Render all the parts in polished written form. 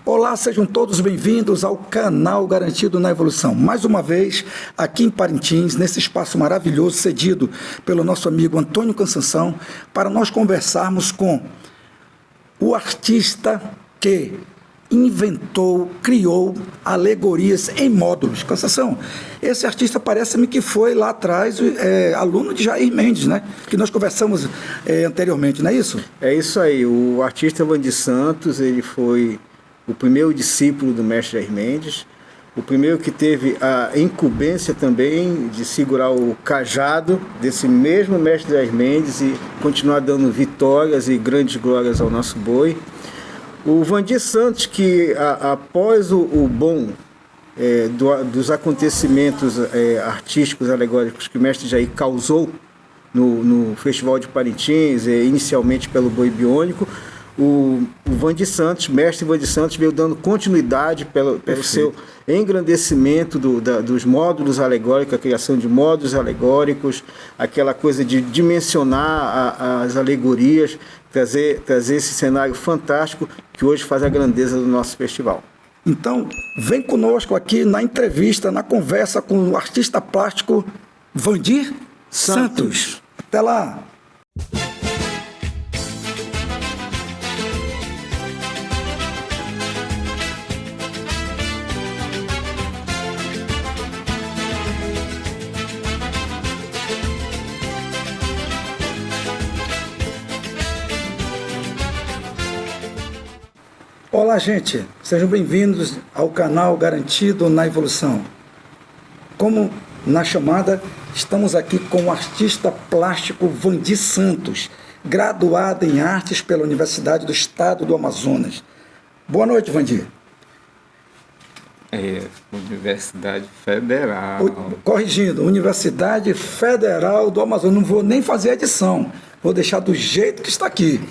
Olá, sejam todos bem-vindos ao canal Garantido na Evolução. Mais uma vez, aqui em Parintins, nesse espaço maravilhoso cedido pelo nosso amigo Antônio Cansanção, para nós conversarmos com o artista que inventou, criou alegorias em módulos. Cansanção, esse artista parece-me que foi lá atrás aluno de Jair Mendes, né? Que nós conversamos anteriormente, não é isso? É isso aí, o artista Vandir Santos, ele foi o primeiro discípulo do mestre Jair Mendes, o primeiro que teve a incumbência também de segurar o cajado desse mesmo mestre Jair Mendes e continuar dando vitórias e grandes glórias ao nosso boi. O Vandir Santos, que após o boom dos acontecimentos artísticos alegóricos que o mestre Jair causou no Festival de Parintins, inicialmente pelo Boi Biônico, o Vandir Santos, mestre Vandir Santos, veio dando continuidade pelo seu engrandecimento dos módulos alegóricos, a criação de módulos alegóricos, aquela coisa de dimensionar as alegorias, trazer esse cenário fantástico que hoje faz a grandeza do nosso festival. Então, vem conosco aqui na entrevista, na conversa com o artista plástico Vandir Santos. Até lá! Olá, gente, sejam bem-vindos ao canal Garantido na Evolução. Como na chamada, estamos aqui com o artista plástico Vandir Santos, graduado em artes pela Universidade do Estado do Amazonas. Boa noite, Vandir. Universidade Federal. Corrigindo, Universidade Federal do Amazonas. Não vou nem fazer edição, vou deixar do jeito que está aqui.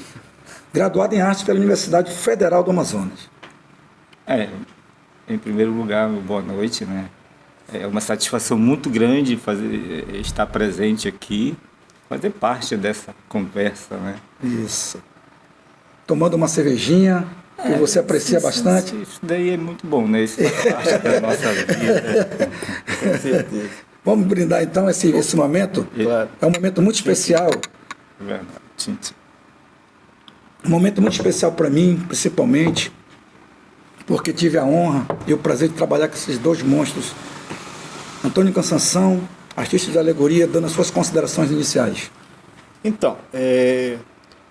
Graduado em Artes pela Universidade Federal do Amazonas. Em primeiro lugar, boa noite, né? É uma satisfação muito grande estar presente aqui, fazer parte dessa conversa, né? Isso. Tomando uma cervejinha, que você aprecia bastante. Isso daí é muito bom, né? Isso faz parte da nossa vida. Com certeza. Vamos brindar então esse momento? Claro. É um momento muito especial. Verdade. Um momento muito especial para mim, principalmente, porque tive a honra e o prazer de trabalhar com esses dois monstros. Antônio Cansanção, artista de alegoria, dando as suas considerações iniciais. Então,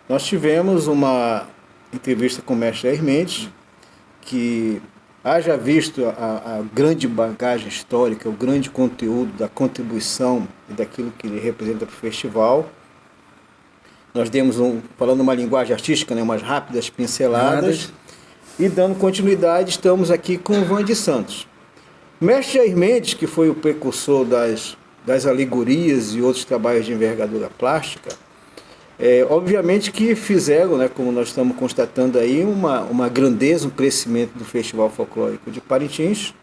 nós tivemos uma entrevista com o mestre Jair Mendes, que haja visto a grande bagagem histórica, o grande conteúdo da contribuição e daquilo que ele representa para o festival. Nós demos, falando uma linguagem artística, né, umas rápidas pinceladas. E dando continuidade, estamos aqui com o Vandir Santos. O mestre Jair Mendes, que foi o precursor das alegorias e outros trabalhos de envergadura plástica, obviamente que fizeram, né, como nós estamos constatando aí, uma grandeza, um crescimento do Festival Folclórico de Parintins.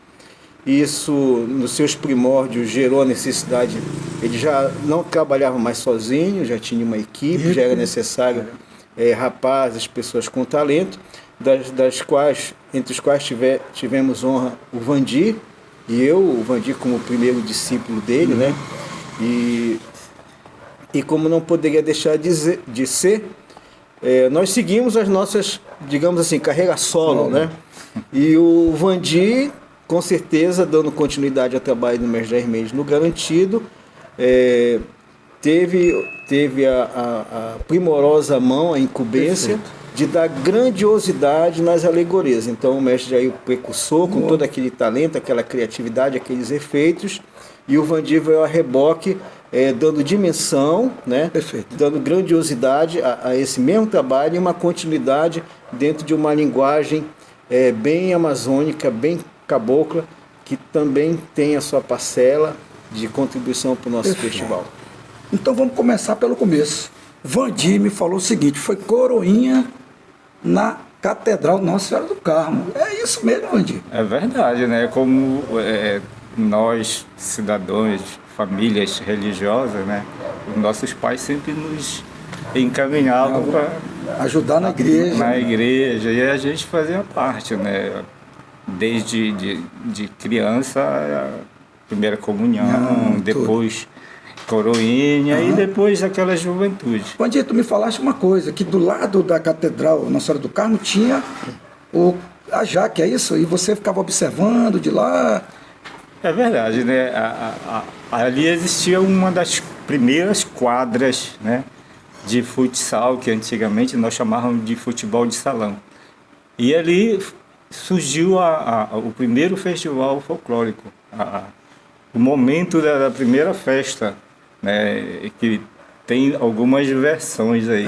Isso, nos seus primórdios, gerou a necessidade. Ele já não trabalhava mais sozinho, já tinha uma equipe, já era necessário rapazes, pessoas com talento, entre os quais tivemos honra o Vandir, e eu, o Vandir como primeiro discípulo dele, né? E como não poderia deixar de ser, nós seguimos as nossas, digamos assim, carreira solo, né? E o Vandir, com certeza, dando continuidade ao trabalho do mestre Jair Mendes no Garantido, teve a primorosa mão, a incumbência de dar grandiosidade nas alegorias. Então o mestre Jair precursor, com todo aquele talento, aquela criatividade, aqueles efeitos, e o Vandir veio a reboque, dando dimensão, né? Dando grandiosidade a esse mesmo trabalho e uma continuidade dentro de uma linguagem bem amazônica, bem cabocla, que também tem a sua parcela de contribuição para o nosso festival. Então vamos começar pelo começo. Vandir me falou o seguinte, foi coroinha na Catedral Nossa Senhora do Carmo. É isso mesmo, Vandir? É verdade, né? Como nós, cidadãos, famílias religiosas, né? Os nossos pais sempre nos encaminhavam Ajudar na igreja. Na igreja, e a gente fazia parte, né? Desde de criança, a primeira comunhão, depois coroinha e depois aquela juventude. Vandir, tu me falaste uma coisa, que do lado da Catedral Nossa Senhora do Carmo tinha a Jaque, é isso? E você ficava observando de lá? É verdade, né? Ali existia uma das primeiras quadras, né, de futsal, que antigamente nós chamávamos de futebol de salão. E ali surgiu o primeiro festival folclórico, o momento da primeira festa, né, que tem algumas versões aí.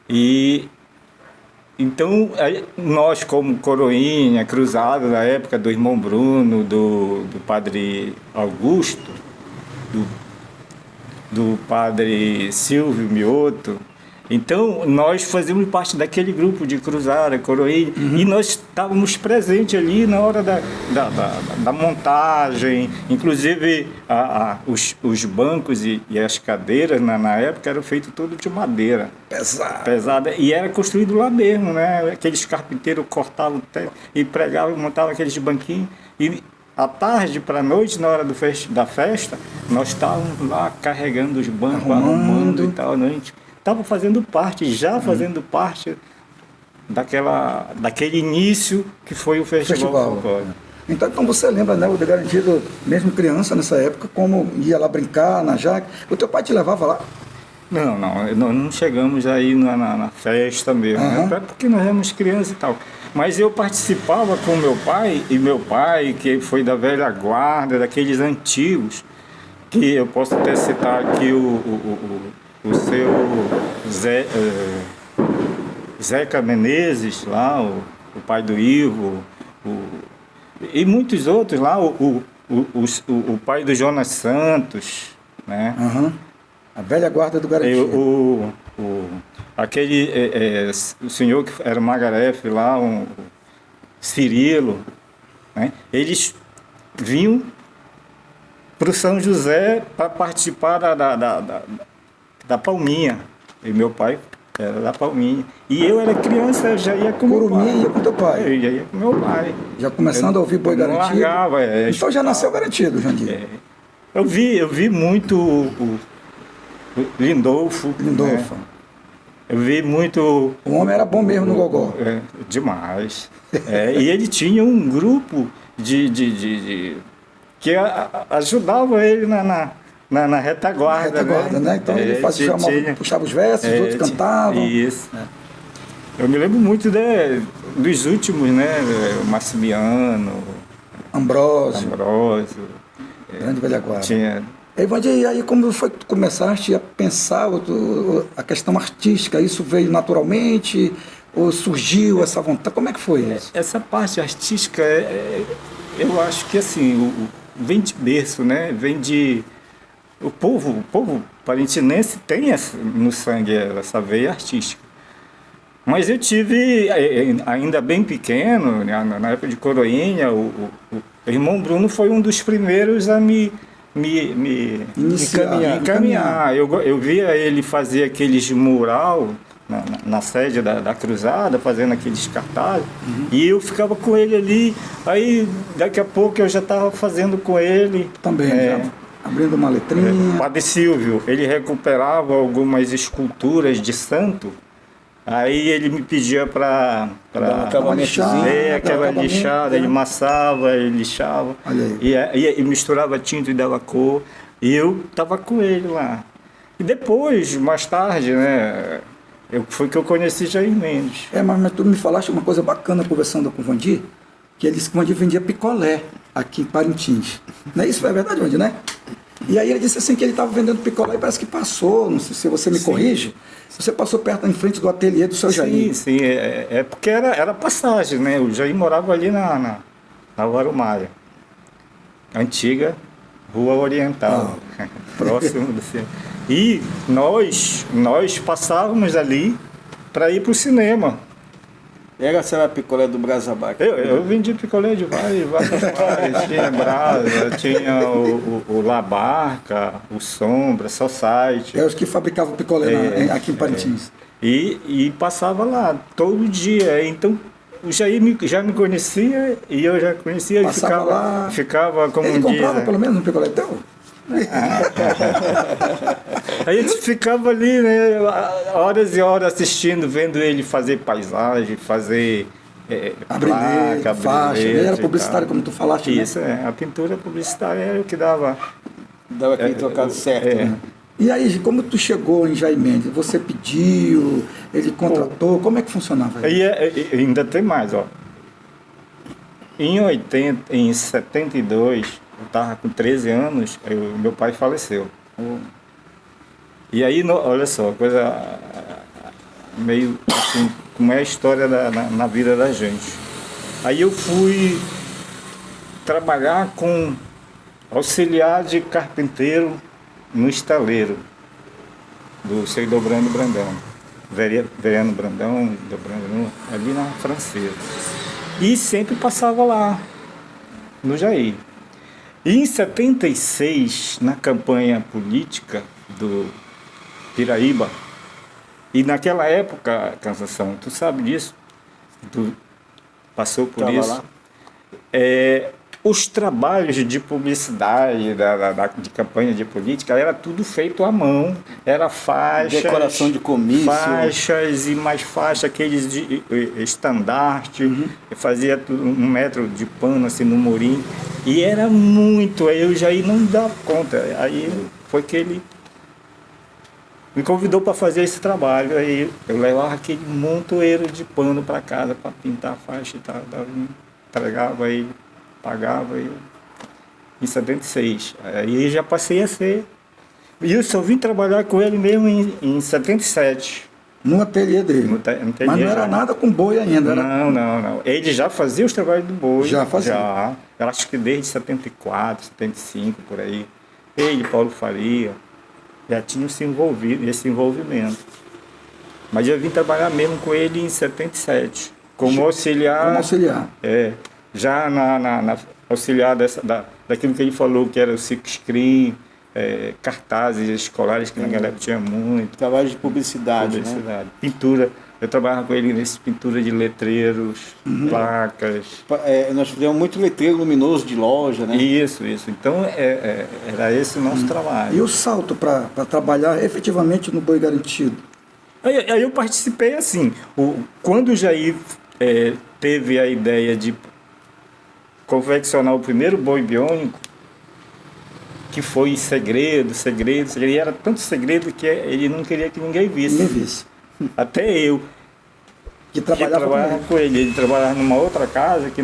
E então nós, como coroinha, cruzado na época do irmão Bruno, do padre Augusto, do padre Silvio Mioto, então nós fazíamos parte daquele grupo de cruzada, coroinha, e nós estávamos presentes ali na hora da montagem, inclusive os bancos e as cadeiras na época eram feitos tudo de madeira. Pesada. E era construído lá mesmo, né? Aqueles carpinteiros cortavam e pregavam, montavam aqueles banquinhos. E à tarde para a noite, na hora da festa, nós estávamos lá carregando os bancos, arrumando e tal, né? A gente estava fazendo parte daquele início que foi o festival. Então você lembra, né, o de Garantido, mesmo criança nessa época, como ia lá brincar na Jaque? O teu pai te levava lá? Não chegamos aí na festa mesmo, né? Até porque nós éramos crianças e tal. Mas eu participava com meu pai, que foi da velha guarda, daqueles antigos, que eu posso até citar aqui o seu Zeca Menezes, lá, o pai do Ivo, e muitos outros lá, o pai do Jonas Santos, né? A velha guarda do Garantido. O senhor que era Magarefe lá, o Cirilo, né? Eles vinham para o São José para participar da Palminha. E meu pai era da Palminha. E eu era criança, eu já ia com meu pai. Ia com teu pai? Eu ia com meu pai. Já começando a ouvir boi garantido? Largava, então já nasceu garantido, Jandir? Eu vi muito o Lindolfo. Né? Eu vi muito... O homem era bom mesmo no gogó. Demais. E ele tinha um grupo que ajudava ele na retaguarda. Né? Então ele fazia, puxava os versos, os outros cantavam. Isso. Eu me lembro muito dos últimos, né? O Ambrósio. Grande velha guarda. Tinha... E aí como foi que tu começaste a pensar a questão artística? Isso veio naturalmente ou surgiu essa vontade? Como é que foi isso? Essa parte artística, eu acho que assim, vem de berço, né? Vem de... O povo parintinense tem no sangue essa veia artística. Mas eu tive, ainda bem pequeno, na época de coroinha, o irmão Bruno foi um dos primeiros a me encaminhar. Eu via ele fazer aqueles mural na sede da cruzada, fazendo aqueles cartazes, e eu ficava com ele ali. Aí daqui a pouco eu já estava fazendo com ele. Também, já abrindo uma letrinha. Padre Silvio, ele recuperava algumas esculturas de santo. Aí ele me pedia para aquela lixada, ele amassava, ele lixava, e misturava tinta e dava cor, e eu estava com ele lá. E depois, mais tarde, né, foi que eu conheci Jair Mendes. Mas tu me falaste uma coisa bacana conversando com o Vandir, que ele disse que o Vandir vendia picolé aqui em Parintins. Não é isso? É verdade, Vandir, né? E aí ele disse assim que ele estava vendendo picolé e parece que passou, não sei se você me corrige, você passou perto, em frente do ateliê do seu Jair. Sim, porque era passagem, né? O Jair morava ali na Varumária, antiga Rua Oriental, próximo do centro. E nós passávamos ali para ir para o cinema. Era, sei lá, picolé do Brasabac. Eu vendi picolé de vários bares. Tinha Brasa, tinha o La Barca, o Sombra, Society. É os que fabricavam picolé aqui em Parintins. E passava lá todo dia. Então o Jair já me conhecia e eu já conhecia. Passava e ficava como ele comprava pelo menos um picolé teu? Aí a gente ficava ali, né, horas e horas assistindo, vendo ele fazer paisagem, fazer placa, faixa. Ele era publicitário, como tu falaste. Isso, né? A pintura publicitária era o que dava. Dava aquele trocado certo, né? E aí, como tu chegou em Jair Mendes? Você pediu, ele contratou, como é que funcionava isso? E ainda tem mais, ó. Em 72, eu estava com 13 anos, meu pai faleceu. E aí, olha só, coisa meio assim, como é a história na vida da gente. Aí eu fui trabalhar com auxiliar de carpinteiro no estaleiro do seu Dobrando Brandão. Veriano Brandão, Dobrando, ali na Francesa. E sempre passava lá, no Jair. E em 76, na campanha política do Piraíba, e naquela época, Cansação, tu sabe disso? Tu passou por Tava isso? Lá. Os trabalhos de publicidade, de campanha de política, era tudo feito à mão. Era faixas... Decoração de comício. Faixas e mais faixas, aqueles de estandarte. Fazia 1 metro de pano assim no murim. E era muito, aí eu já não dava conta. Aí foi que ele me convidou para fazer esse trabalho. Aí eu levava aquele montoeiro de pano para casa para pintar a faixa e tal. Entregava ele, pagava ele. Em 76. Aí já passei a ser. E eu só vim trabalhar com ele mesmo em 77. No ateliê dele. Mas não era nada com boi ainda. Não. Ele já fazia os trabalhos do boi. Já fazia? Já. Eu acho que desde 74, 75, por aí. Ele, Paulo Faria, já tinham se envolvido, esse envolvimento. Mas eu vim trabalhar mesmo com ele em 77. Como auxiliar. Como auxiliar. Já na auxiliar daquilo que ele falou, que era o silkscreen, cartazes escolares, que naquela época tinha muito. Trabalho de publicidade. Né? Pintura. Eu trabalhava com ele nesse pintura de letreiros, placas. Nós fizemos muito letreiro luminoso de loja, né? Isso. Então era esse o nosso trabalho. E o salto para trabalhar efetivamente no boi garantido? Aí eu participei assim. Quando o Jair teve a ideia de confeccionar o primeiro boi biônico, que foi segredo, e era tanto segredo que ele não queria que ninguém visse. Até eu, que trabalhava com ele. Ele trabalhava numa outra casa que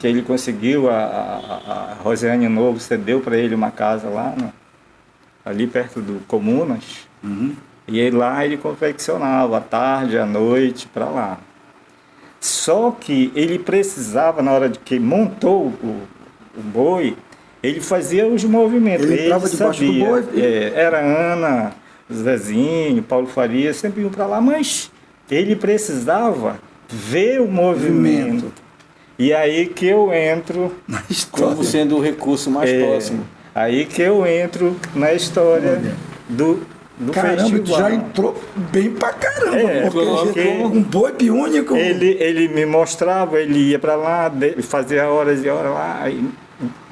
ele conseguiu, a Rosiane Novo cedeu para ele uma casa lá, ali perto do Comunas. E aí lá ele confeccionava à tarde, à noite, para lá. Só que ele precisava, na hora de que montou o boi, ele fazia os movimentos. Ele entrava debaixo do boi. Era Ana, Zezinho, Paulo Faria, sempre iam para lá, mas ele precisava ver o movimento. E aí que eu entro na história, como sendo o recurso mais próximo. Aí que eu entro na história do festival. Tu já entrou bem pra caramba, porque um boi biônico. Ele me mostrava, ele ia para lá, fazia horas e horas lá,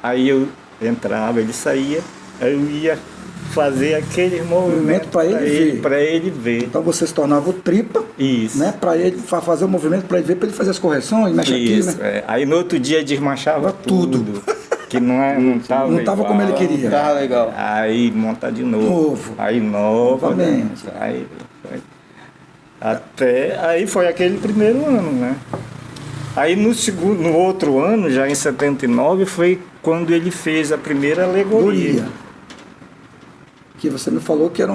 aí eu entrava, ele saía, aí eu ia fazer aquele movimento para ele ver. Então você se tornava o tripa, isso, né, para ele fazer o movimento, para ele ver, para ele fazer as correções, mexe aqui, né? Aí no outro dia desmanchava tudo. Que não estava como ele queria. Tava legal. Aí monta de novo. Aí novamente. Aí foi aquele primeiro ano, né? Aí no outro ano, já em 79, foi quando ele fez a primeira alegoria. Que você me falou que era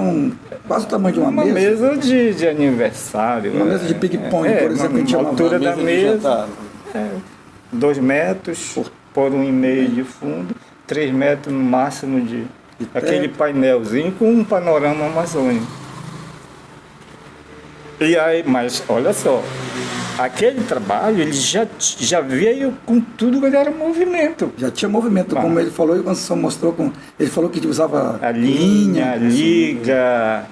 quase o tamanho de uma mesa. Uma mesa de aniversário. Uma mesa de ping-pong, por exemplo. A altura da mesa, 2 metros por 1,5 de fundo, 3 metros no máximo de aquele painelzinho com um panorama amazônico. E aí, mas olha só, aquele trabalho, ele já veio com tudo que era movimento. Já tinha movimento, como ele falou, e o Conceição mostrou, ele falou que usava a linha, a liga,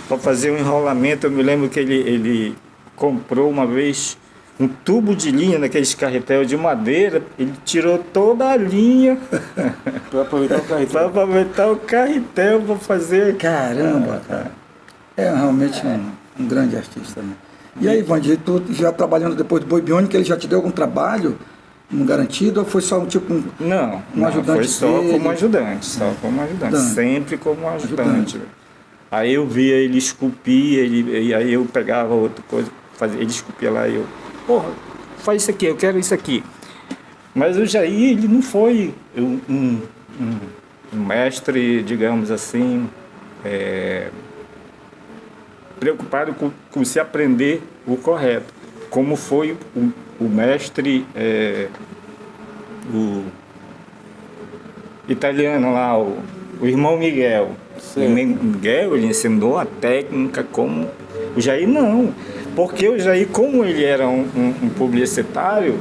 para fazer um enrolamento. Eu me lembro que ele comprou uma vez um tubo de linha naqueles carretel de madeira, ele tirou toda a linha para aproveitar o carretel. Para aproveitar o carretel para fazer. Caramba, cara. É realmente um grande artista, né? E aí, Vandir, tu já trabalhando depois do Boi Biônico, ele já te deu algum trabalho no garantido, ou foi só Não, ajudante? Foi só dele? Como ajudante, sempre como ajudante. Aí eu via ele esculpir, e aí eu pegava outra coisa, ele esculpia lá e eu, porra, faz isso aqui, eu quero isso aqui. Mas o Jair, ele não foi um mestre, digamos assim, preocupado com se aprender o correto, como foi o mestre, o italiano lá, o irmão Miguel. O Miguel, ele ensinou a técnica como o Jair não, porque o Jair, como ele era um publicitário,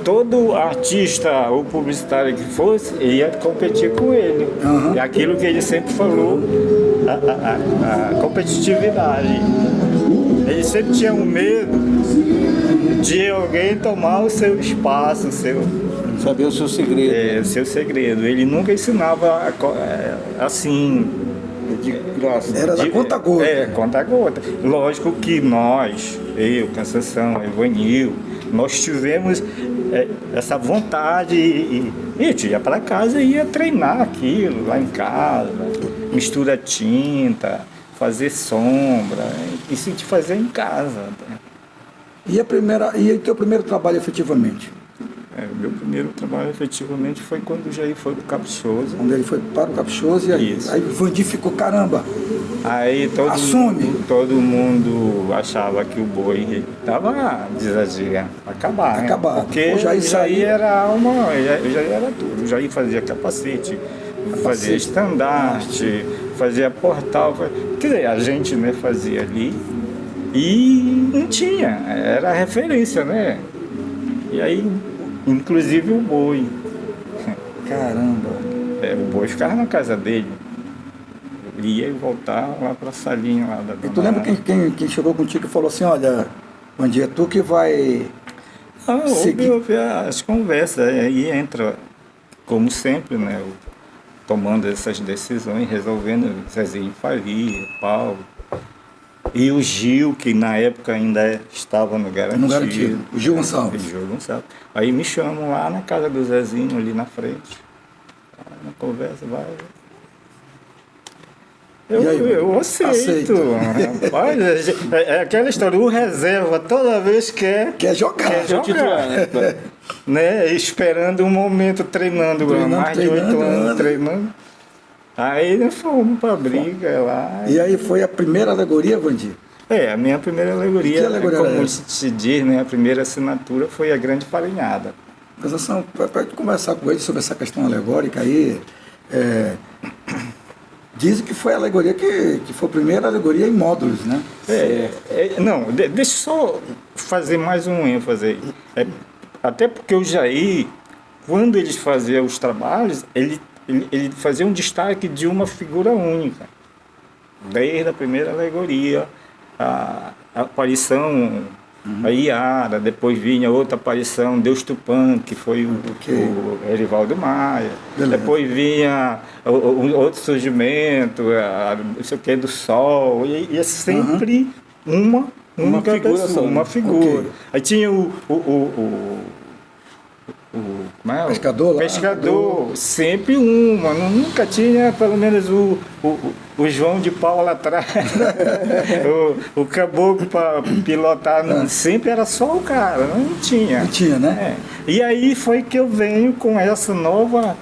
todo artista ou publicitário que fosse, ia competir com ele. É aquilo que ele sempre falou, a competitividade. Ele sempre tinha um medo de alguém tomar o seu espaço, saber o seu segredo. O seu segredo. Ele nunca ensinava assim, de graça. Era da conta-gota. Conta-gota. Lógico que nós, eu, Conceição, Evanil, nós tivemos essa vontade e a gente ia para casa e ia treinar aquilo lá em casa, mistura tinta, fazer sombra, isso de fazer em casa. E o teu primeiro trabalho efetivamente? O meu primeiro trabalho efetivamente foi quando o Jair foi para o Caprichoso. Quando ele foi para o Caprichoso, e aí o Vandir ficou, caramba, aí todo mundo achava que o boi estava desagiando, acabar. Porque o Jair era alma, o Jair era tudo. O Jair fazia capacete, fazia estandarte, fazia portal. Quer dizer, a gente fazia ali e não tinha, era referência, né? E aí, inclusive o boi. Caramba. O boi ficava na casa dele. Ele ia e voltava lá para a salinha lá da dona. E tu lembra quem chegou contigo e falou assim, olha, Vandir, é tu que vai seguir? Houve as conversas, aí entra, como sempre, né? Tomando essas decisões, resolvendo, Zezinho Faria, Paulo. E o Gil, que na época ainda estava no Garantido. O Gil Gonçalves. Aí me chamam lá na casa do Zezinho, ali na frente. Na conversa, vai. Eu aceito. Rapaz, é aquela história, o reserva toda vez quer jogar. Né? Esperando um momento, treinando mais de 8 anos, treinando. Aí nós fomos para a briga lá. E aí foi a primeira alegoria, Vandir? A minha primeira alegoria, que alegoria como se diz, né, a primeira assinatura foi a Grande Farinhada. Conceição, para conversar com ele sobre essa questão alegórica aí, dizem que foi a alegoria que foi a primeira alegoria em módulos, né? Não, deixa eu só fazer mais um ênfase aí. Até porque o Jair, quando ele fazia os trabalhos, ele fazia um destaque de uma figura única. Desde a primeira alegoria, a aparição, a Iara, depois vinha outra aparição, Deus Tupã, que foi o Erivaldo Maia. Beleza. Depois vinha outro surgimento, não sei o que, do Sol, e é sempre uma figura só. Uma figura. Okay. Aí tinha pescador, sempre uma, nunca tinha pelo menos o João de pau lá atrás, o caboclo para pilotar, sempre era só o cara, não tinha. Não tinha, né? E aí foi que eu venho com essa nova...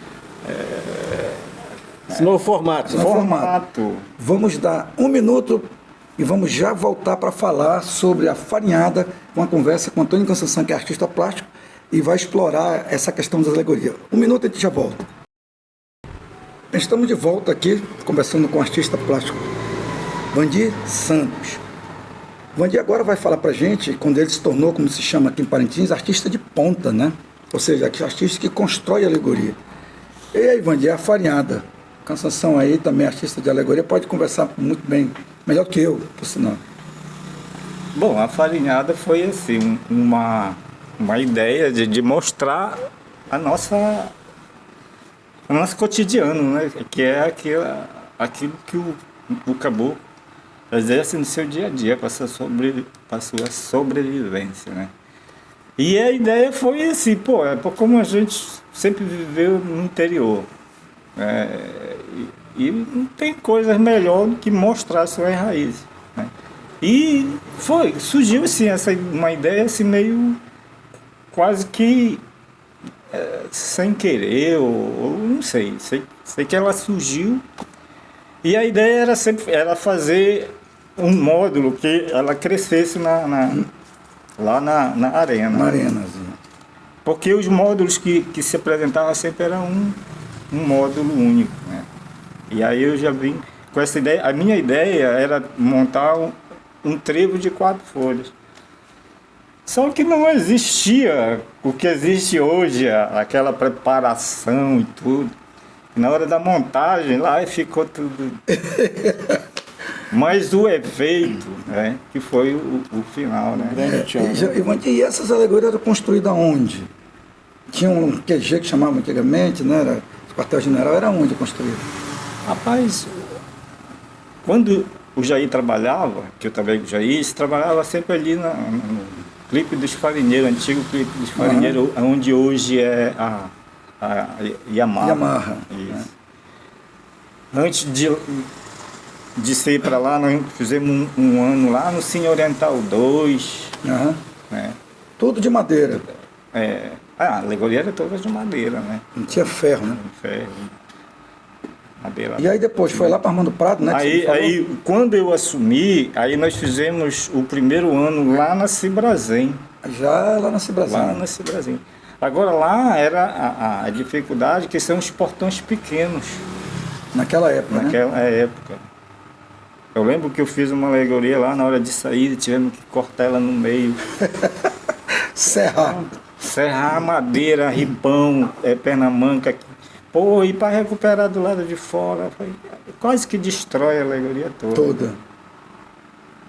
esse novo formato. Vamos dar 1 minuto e vamos já voltar para falar sobre a farinhada, uma conversa com Antônio Conceição, que é artista plástico, e vai explorar essa questão das alegorias. 1 minuto e a gente já volta. Estamos de volta aqui, conversando com o artista plástico Vandir Santos. Vandir agora vai falar para a gente, quando ele se tornou, como se chama aqui em Parintins, artista de ponta, né? Ou seja, artista que constrói alegoria. E aí, Vandir, a Farinhada, Cansanção aí, também artista de alegoria, pode conversar muito bem, melhor que eu, por sinal. Bom, a Farinhada foi assim, uma ideia de mostrar a nosso cotidiano, né? Que é aquilo que o caboclo exerce no seu dia a dia para a sua sobrevivência, né? E a ideia foi assim, como a gente sempre viveu no interior, e não tem coisa melhor do que mostrar suas raízes, né? E surgiu assim, uma ideia assim meio quase que sem querer, ou não sei que ela surgiu. E a ideia era fazer um módulo que ela crescesse lá na arena. Na arenazinha. Porque os módulos que se apresentavam sempre eram um módulo único, né? E aí eu já vim com essa ideia. A minha ideia era montar um trevo de 4 folhas. Só que não existia o que existe hoje, aquela preparação e tudo. Na hora da montagem, lá ficou tudo. Mas o efeito, né, que foi o final, né? E essas alegorias eram construídas onde? Tinha um QG que chamava antigamente, né? Era, o quartel-general era onde construído? Rapaz, quando o Jair trabalhava, que eu trabalhei com o Jair, trabalhava sempre ali no Clipe dos Farinheiros, antigo Clipe dos Farinheiros, onde hoje é a Yamaha. Isso. Antes de ser para lá, nós fizemos um ano lá no Cine Oriental 2. Né? Tudo de madeira. A alegoria era toda de madeira, né? Não tinha ferro, né? Ferro. Madeira. E aí depois foi lá para Armando Prado, né? Aí quando eu assumi, aí nós fizemos o primeiro ano lá na Cibrazen. Já lá na Cibrazen. Lá na Cibrazen. Agora lá era a dificuldade que são os portões pequenos. Naquela época, Naquela época. Eu lembro que eu fiz uma alegoria lá na hora de sair, tivemos que cortar ela no meio. Serrar madeira, ripão, perna manca. E para recuperar do lado de fora, quase que destrói a alegoria toda.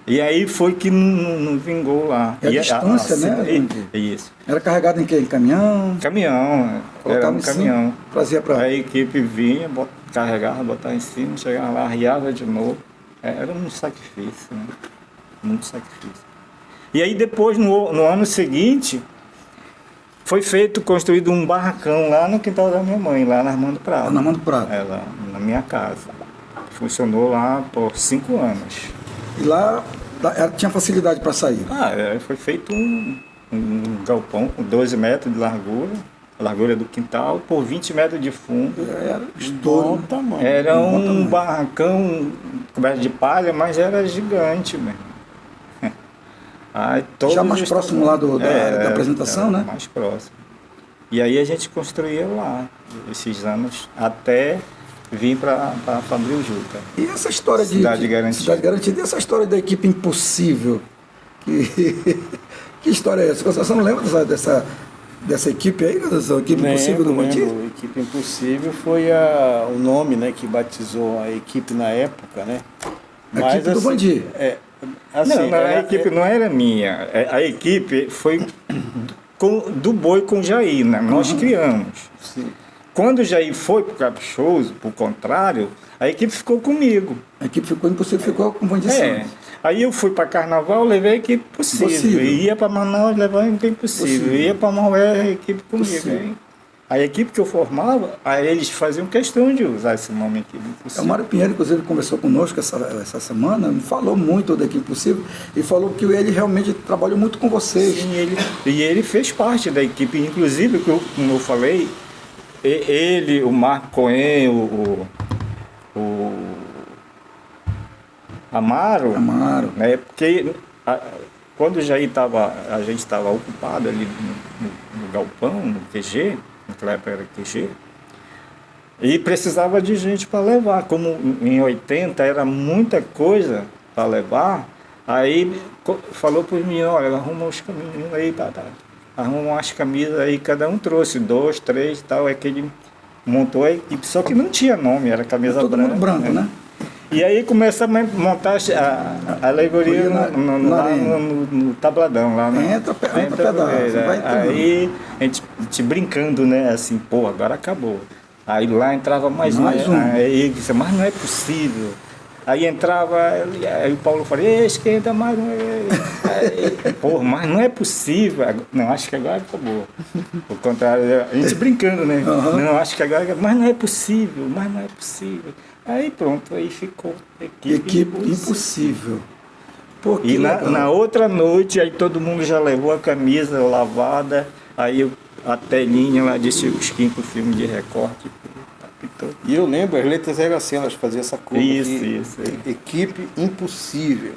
E aí foi que não vingou lá. E a distância, né? Isso. Era carregado em quê? Em caminhão? Caminhão, era um caminhão. Trazia para... A equipe vinha, carregava, botava em cima, chegava lá, arriava de novo. Era um sacrifício, né? Muito sacrifício. E aí depois, no ano seguinte, foi construído um barracão lá no quintal da minha mãe, lá na Armando Prado. Na Armando Prado. Lá na minha casa. Funcionou lá por 5 anos. E lá tinha facilidade para sair? Foi feito um galpão com 12 metros de largura, a largura do quintal, por 20 metros de fundo. Era estouro. Era um barracão coberto de palha, mas era gigante mesmo. Já mais próximo lá da apresentação, né? Mais próximo. E aí a gente construía lá, esses anos, até vir para Fabril Juca. E essa história de Cidade Garantida. E essa história da equipe impossível? Que história é essa? Você não lembra dessa equipe aí? Dessa equipe impossível do Vandir? A equipe impossível foi o nome, né, que batizou a equipe na época, né? A equipe do Vandir. A equipe não era minha. A equipe foi do Boi com o Jair, né? Nós criamos. Sim. Quando o Jair foi para o Caprichoso, por contrário, a equipe ficou comigo. A equipe ficou impossível, ficou com o Vandir Santos. Aí eu fui para Carnaval, levei a equipe possível. Ia para Manaus, levava a equipe possível. Ia para Maué, a equipe comigo. A equipe que eu formava, aí eles faziam questão de usar esse nome Equipe Impossível. O Mário Pinheiro, inclusive, conversou conosco essa semana, falou muito da Equipe Impossível e falou que ele realmente trabalhou muito com vocês. Sim, ele fez parte da equipe, inclusive, como eu falei, ele, o Marco Cohen, o Amaro, né, porque quando a gente estava ocupado ali no galpão, no QG, naquela época era QG, e precisava de gente para levar. Como em 80 era muita coisa para levar, Aí falou para os meninos, olha, arruma os caminhos aí, arruma umas camisas aí, cada um trouxe 2, 3 e tal, é que ele montou a equipe, só que não tinha nome, era camisa todo branca. mundo branco, né? E aí começa a montar a alegoria no tabladão lá, né? Entra pedaço, vai entrando. Aí a gente brincando, né? Assim, pô, agora acabou. Aí lá entrava mais um. Aí disse, mas não é possível. Aí entrava, aí o Paulo falou, esquenta mais um. Pô, mas não é possível. Não, acho que agora acabou. O contrário, a gente brincando, né? Uhum. Não, acho que agora, mas não é possível, mas não é possível. Aí pronto, aí ficou equipe impossível. Pô, e na outra noite, aí todo mundo já levou a camisa lavada, aí a telinha lá de Chiquinho pro filme de recorte. E eu lembro, as letras eram assim, elas faziam essa cor aqui, isso. Equipe impossível.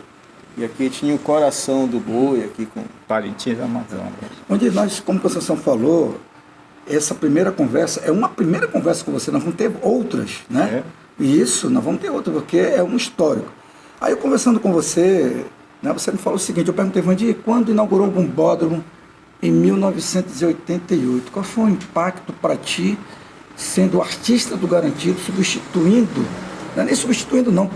E aqui tinha o coração do boi, aqui com Parintins Amazonas. Onde nós, como a Conceição falou, essa primeira conversa é uma primeira conversa com você, nós vamos ter outras, né? Isso, nós vamos ter outras, porque é um histórico. Aí eu conversando com você, né, você me falou o seguinte, eu perguntei, Vandir, quando inaugurou o Bombódromo em 1988, qual foi o impacto para ti, sendo o artista do Garantido, substituindo, não é nem substituindo não,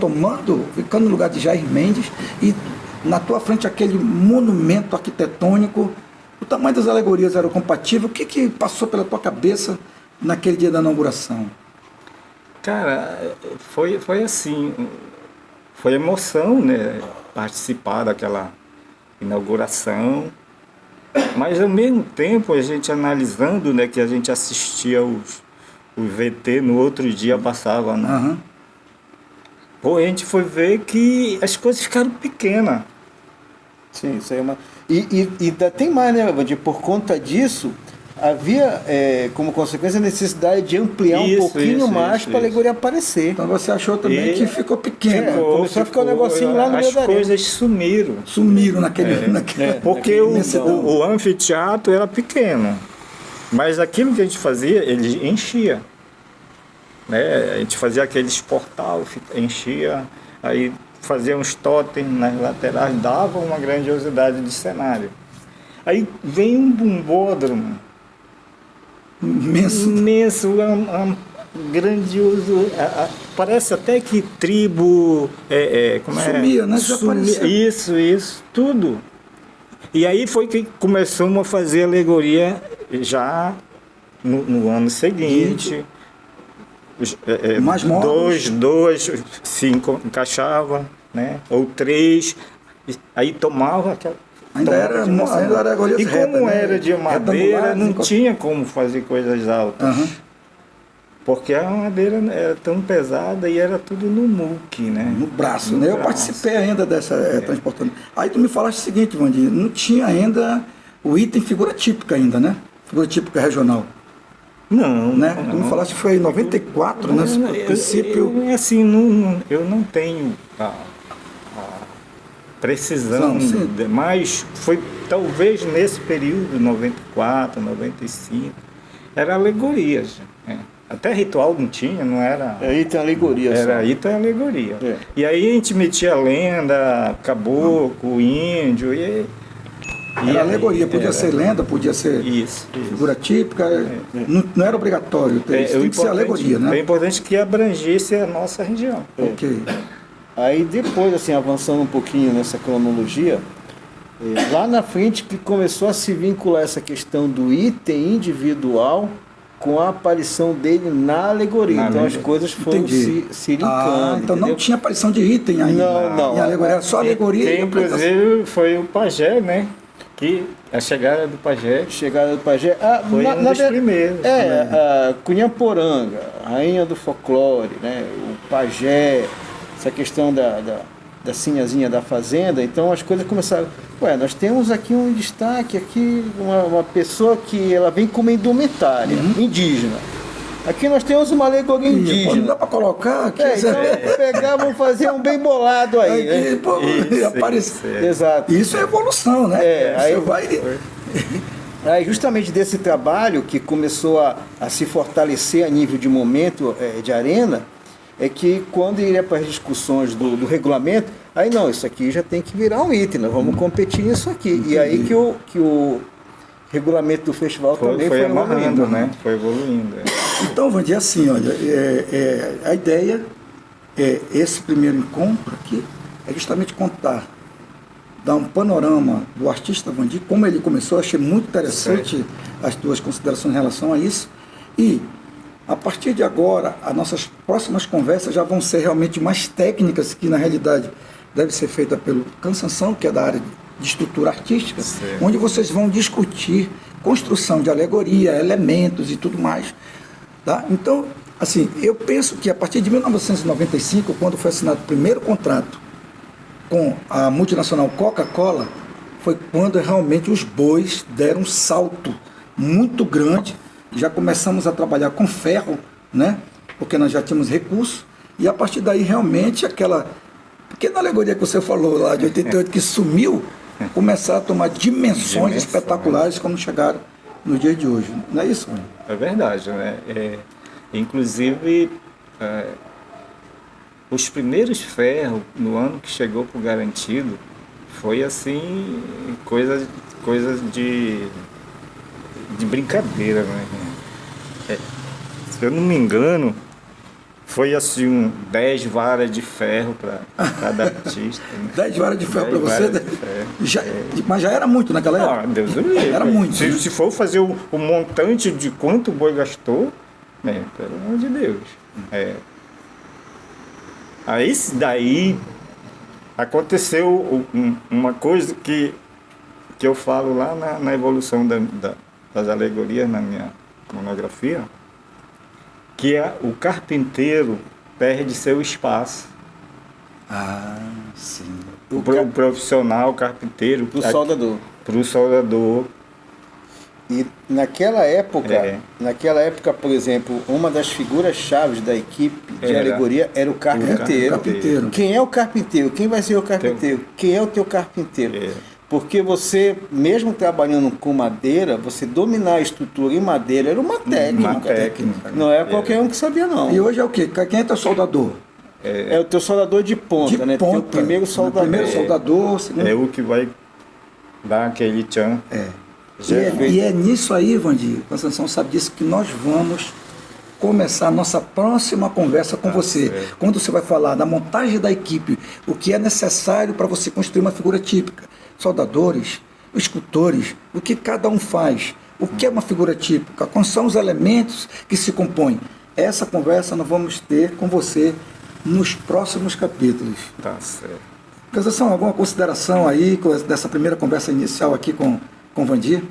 ficando no lugar de Jair Mendes, e na tua frente aquele monumento arquitetônico, o tamanho das alegorias era compatível, o que passou pela tua cabeça naquele dia da inauguração? Cara, foi assim, foi emoção, né, participar daquela inauguração, mas ao mesmo tempo a gente analisando, né, que a gente assistia o VT, no outro dia passava, né? Uhum. Pô, a gente foi ver que as coisas ficaram pequenas. Sim, isso aí é uma... E ainda tem mais, né, Vandir? Por conta disso, havia, como consequência, a necessidade de ampliar um pouquinho mais para a alegoria aparecer. Então você achou também que ficou pequeno. Começou a ficar um negocinho lá no meio da As coisas sumiram. Sumiram naquele... Porque o anfiteatro era pequeno. Mas aquilo que a gente fazia, ele enchia. Né? A gente fazia aqueles portal, enchia, aí fazia uns totens nas laterais, dava uma grandiosidade de cenário. Aí vem um bombódromo imenso, grandioso, parece até que tribo... Sumia, né? Isso, tudo. E aí foi que começamos a fazer alegoria já no ano seguinte. Mais móveis. Dois se encaixava, né? Ou 3, aí tomava aquela... Ainda era alegoria e reta, como né? era de madeira, não tinha como fazer coisas altas. Uhum. Porque a madeira era tão pesada e era tudo no muque, né? No braço, né? Eu participei ainda dessa transportando. Aí tu me falaste o seguinte, Vandir, não tinha ainda o item figura típica ainda, né? Figura típica regional. Não, né? Tu me falaste que foi em 94, né? No princípio... Eu não tenho a precisão, mas foi talvez nesse período, 94, 95, era alegorias. Né? Até ritual não tinha, não era... Item alegoria. Era item alegoria. E aí a gente metia lenda, caboclo, índio, era alegoria, podia ser lenda, podia ser figura típica, não era obrigatório ter isso, tem que ser alegoria, né? É importante que abrangesse a nossa região. Ok. Aí depois, assim, avançando um pouquinho nessa cronologia, lá na frente que começou a se vincular essa questão do item individual com a aparição dele na alegoria. Então as coisas foram se linkando. Então não tinha aparição de item ainda. Não. Em alegoria, era só alegoria. Inclusive foi o pajé, né? Que a chegada do pajé. Foi um dos primeiros. A Cunhaporanga, rainha do folclore, né? O pajé, essa questão da sinhazinha da fazenda. Então as coisas começaram. Nós temos aqui um destaque, aqui uma pessoa que ela vem com uma indumentária indígena. Aqui nós temos uma alegoria indígena. Não dá para colocar aqui. Então pegar, vamos fazer um bem bolado aí. Exato. Isso é evolução, né? Aí justamente desse trabalho que começou a se fortalecer a nível de momento de arena, é que quando iria para as discussões do regulamento, Aí não, isso aqui já tem que virar um item, nós vamos competir nisso aqui. E aí que o regulamento do festival também foi amarrando, evoluindo, né? Foi evoluindo. Então, Vandir, assim, olha, a ideia esse primeiro encontro aqui é justamente contar, dar um panorama do artista Vandir, como ele começou. Achei muito interessante as tuas considerações em relação a isso. E, a partir de agora, as nossas próximas conversas já vão ser realmente mais técnicas, que na realidade deve ser feita pelo Cansanção, que é da área de estrutura artística, onde vocês vão discutir construção de alegoria, elementos e tudo mais. Tá? Então, assim, eu penso que a partir de 1995, quando foi assinado o primeiro contrato com a multinacional Coca-Cola, foi quando realmente os bois deram um salto muito grande. Já começamos a trabalhar com ferro, né? Porque nós já tínhamos recursos, e a partir daí realmente aquela pequena alegoria que você falou lá de 88 que sumiu, começar a tomar dimensões espetaculares como chegaram no dia de hoje. Não é isso? É verdade, né? Inclusive, os primeiros ferros, no ano que chegou para o Garantido, foi assim, coisa de brincadeira, né? Se eu não me engano, foi assim 10 varas de ferro para cada artista. Né? 10 varas de ferro para você? Mas já era muito naquela época? Ah, Deus do livre. Era muito. Se for fazer o montante de quanto o boi gastou, pelo amor de Deus. Aí daí aconteceu uma coisa que eu falo lá na evolução das alegorias na minha monografia, que o carpinteiro perde seu espaço. Ah, sim. O profissional carpinteiro. Para o soldador. Para o soldador. E naquela época, por exemplo, uma das figuras chaves da equipe de alegoria era o carpinteiro. Quem é o carpinteiro? Quem vai ser o carpinteiro? Quem é o teu carpinteiro? Porque você, mesmo trabalhando com madeira, você dominar a estrutura em madeira era uma técnica. Não é qualquer um que sabia, não. E hoje é o quê? Quem é teu soldador? É o teu soldador de ponta, né? Teu primeiro soldador. Segundo... É o que vai dar aquele tchan. E é nisso aí, Vandir, a Cansanção sabe disso, que nós vamos começar a nossa próxima conversa com você. Quando você vai falar da montagem da equipe, o que é necessário para você construir uma figura típica. Soldadores, escultores, o que cada um faz, o que é uma figura típica, quais são os elementos que se compõem. Essa conversa nós vamos ter com você nos próximos capítulos. Tá certo. Cansanção, alguma consideração aí dessa primeira conversa inicial aqui com Vandir?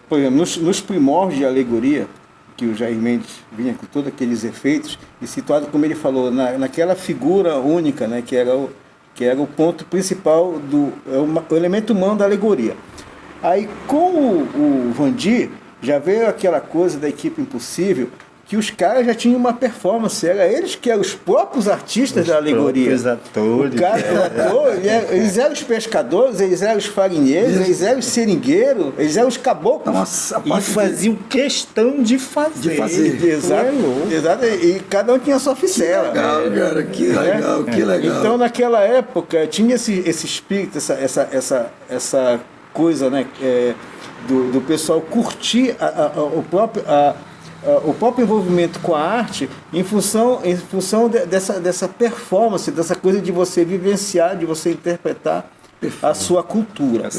Por exemplo, nos primórdios de alegoria, que o Jair Mendes vinha com todos aqueles efeitos, e situado, como ele falou, naquela figura única, né, que era o ponto principal, o elemento humano da alegoria. Aí, com o Vandir, já veio aquela coisa da equipe impossível, que os caras já tinham uma performance, era eles que eram os próprios artistas da alegoria. Os atores. Eles eram os pescadores, eles eram os farinheiros, eles eram os seringueiros, eles eram os caboclos. Nossa, e faziam questão de fazer. Exato. E cada um tinha a sua ficela. Que legal, cara, que legal. Então, naquela época, tinha esse espírito, essa coisa, né, do pessoal curtir o próprio envolvimento com a arte em função dessa performance, dessa coisa de você vivenciar, de você interpretar a sua cultura.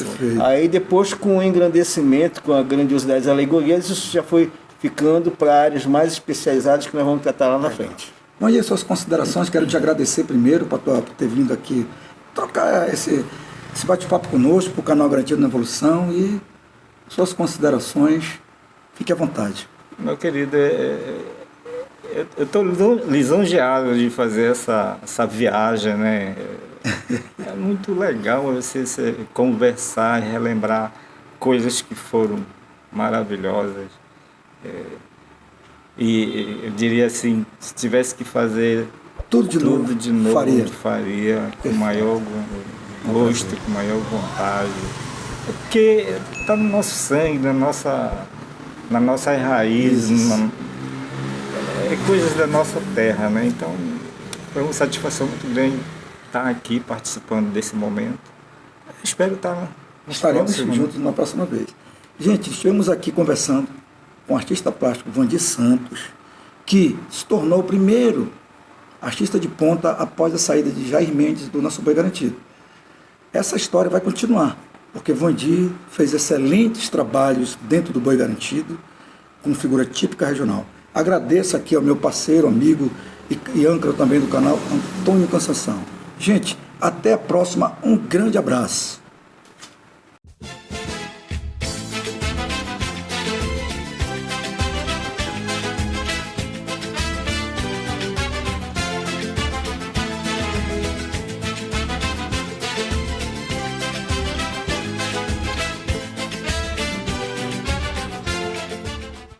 Aí depois, com o engrandecimento, com a grandiosidade das alegorias, isso já foi ficando para áreas mais especializadas que nós vamos tratar lá na frente. Bom, e as suas considerações? Quero te agradecer primeiro por ter vindo aqui trocar esse bate-papo conosco, para o canal Garantido na Evolução, e suas considerações, fique à vontade. Meu querido, eu estou lisonjeado de fazer essa viagem, né? É muito legal você conversar e relembrar coisas que foram maravilhosas. E eu diria assim, se tivesse que fazer tudo de novo, faria com o maior gosto, com maior vontade. Porque está no nosso sangue, na nossa raiz, coisas da nossa terra, né? Então, foi uma satisfação muito grande estar aqui participando desse momento. Espero estar Estaremos próximo, juntos na próxima vez. Gente, estivemos aqui conversando com o artista plástico Vandir Santos, que se tornou o primeiro artista de ponta após a saída de Jair Mendes do nosso Boi Garantido. Essa história vai continuar, porque Vandir fez excelentes trabalhos dentro do Boi Garantido, como figura típica regional. Agradeço aqui ao meu parceiro, amigo e âncora também do canal, Antônio Cansanção. Gente, até a próxima, um grande abraço.